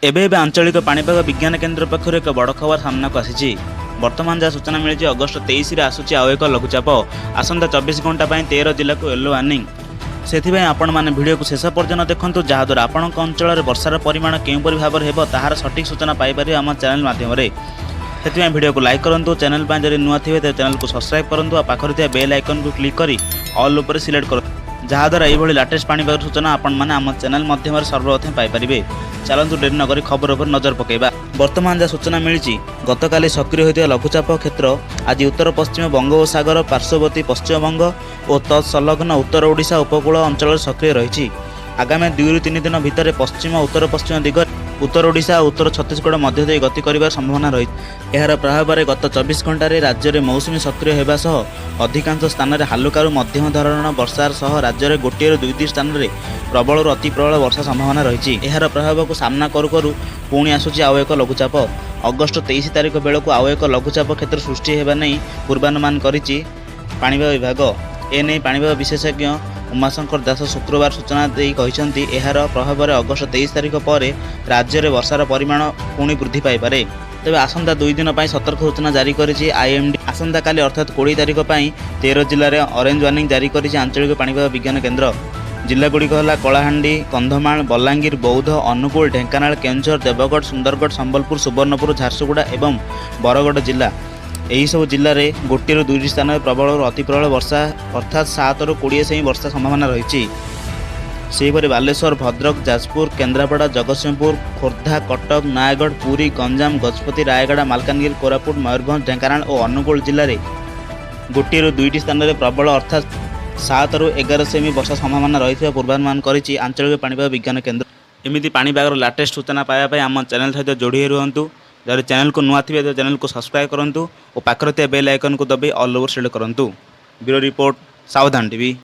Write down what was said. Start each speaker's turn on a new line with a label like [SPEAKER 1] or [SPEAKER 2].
[SPEAKER 1] एबे आंचलिक पाणीपाग विज्ञान केन्द्र पक्षर एक बड़ खबर सामना को आसी। वर्तमान जहाँ सूचना मिली अगस्ट 23 आसूची आउ एक लघुचाप आसंता 24 घंटा 13 जिला को येलो वार्निंग। से आपण मैंने वीडियो को शेष पर्यटन देखूँ जहाद्वारा आपण अंचल वर्षार परिमाण केउपरि भाव में हो ताहार सठिक सूचना पाइपर आम चैनल माध्यम से वीडियो को लाइक करूँ। चैनल पर जब नुआ थे चैनल को सब्सक्राइब करूँ। पाखर बेल आइकन को क्लिक कर ऑल उपर सिलेक्ट करूँ जहाद्वारा ये लाटेस्ट पाणीपाग सूचना आपण मैंने आम चैनल माध्यम सर्वप्रथम पाइपर। चलतु डेरी नगरी खबर पर नजर पकेबा। वर्तमान जहाँ सूचना मिली गतकाली सक्रिय होता लघुचाप क्षेत्र आज उत्तर पश्चिम बंगोपसागर पार्श्ववर्ती पश्चिमबंग और तत्संलग्न उत्तर ओडिशा उपकूल अंचल सक्रिय रही। आगामी 2 ରୁ 3 दिन भितर पश्चिम उत्तर पश्चिम दिग उत्तर ओडिशा और उत्तर छत्तीसगढ़ मध्य दे गति कर संभावना रही। यार प्रभाव में गत 24 घंटे राज्य में मौसुमी सक्रिय होगा सह अधिकांश स्थान में हालुकारु मध्यम धरण वर्षार सह राज्य में 1 ରୁ 2 स्थान में प्रबल और अति प्रबल वर्षा संभावना रही। यार प्रभाव को सामना करू करू पुणी आसूची आउ एक लघुचाप अगस्ट 23 तारिख बेलू आउ एक लघुचाप क्षेत्र सृष्टि होगा नहीं पूर्वानुमान करिछि पाणीपाग विभाग। एने पाणीपाग विशेषज्ञ उमाशंकर दास शुक्रवार सूचना दे कहते यार प्रभाव में अगस्ट 23 तारिख पर राज्य में वर्षार परिमाण पुणी वृद्धि पाइपे। तेज आसंता 2 दिन सतर्क सूचना जारी करिछि आईएमडी। आसंता काली अर्थात 20 तारिख 13 जिले में ऑरेंज वार्निंग जारी करिछि आंचलिक पाणीपाग विज्ञान केन्द्र। जिलागुड़िक है कलाहांडी, कंधमाल, बलांगीर, बौद्ध, अनुगुल, ढेंकानाल, केन्दुझर, देवगढ़, सुंदरगढ़, संबलपुर, सुवर्णपुर, झारसुगुड़ा और बरगढ़ जिला। यही सब जिले में 1 ରୁ 2 स्थान में प्रबल और अति प्रबल वर्षा अर्थात 7 ରୁ 20 से वर्षा संभावना रही। सेहीपरि बालेश्वर, भद्रक, जाजपुर, केन्द्रापड़ा, जगतसिंहपुर, खोर्धा, कटक, नयागढ़, पुरी, गंजाम, गजपति, रायगढ़, मालकानगिरी, कोरापुट, मयूरभंज, ढेंकानाल और अनुगुल जिले में 1 ରୁ 2 स्थान में प्रबल अर्थात 7 ରୁ 11 सेमी वर्षा संभावना रही पूर्वानुमान करिछि आंचलिक पाणीपाग विज्ञान केन्द्र। एमिति पाणीपागर लाटेस्ट सूचना पाइबा आम चैनल सहित जोड़ी रुहतु। जब चैनल को नुआ थे तो चैनल को सब्सक्राइब करूँ और पाखर बेल आइकन को दबाई ऑल ओवर सिलेक्ट करूँ। ब्यूरो रिपोर्ट सावधान टीवी।